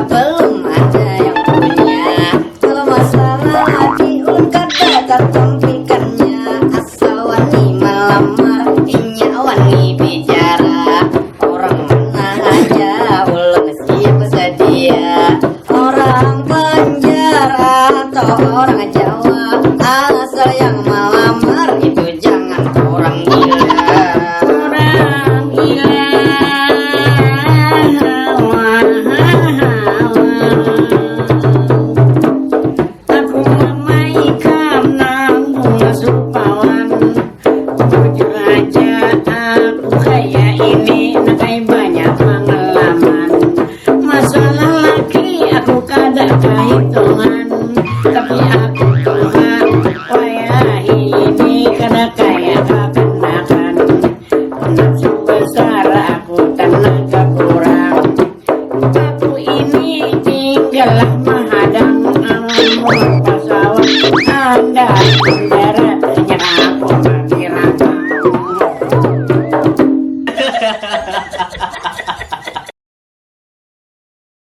belum ada yang punya. Kalau masalah laki ulun kada tertempikannya. Asal wani melamar, inya wani bicara. Orang mana aja ulun siap sedia. Orang Banjar atau orang Jawa, asal yang melamar itu jangan orang gila. Orang gila. Aku mamai kamnang bunga supawan. Jujur aja aku kayak ini nakai banyak pengalaman. Masalah laki aku kada kehitungan, tapi aku Tuhan wayah ini kada kayak kekanakan. Nafsu besar aku tenaga kurang. Aku ini tinggallah menghadang pesawat anda mendaratnya aku mati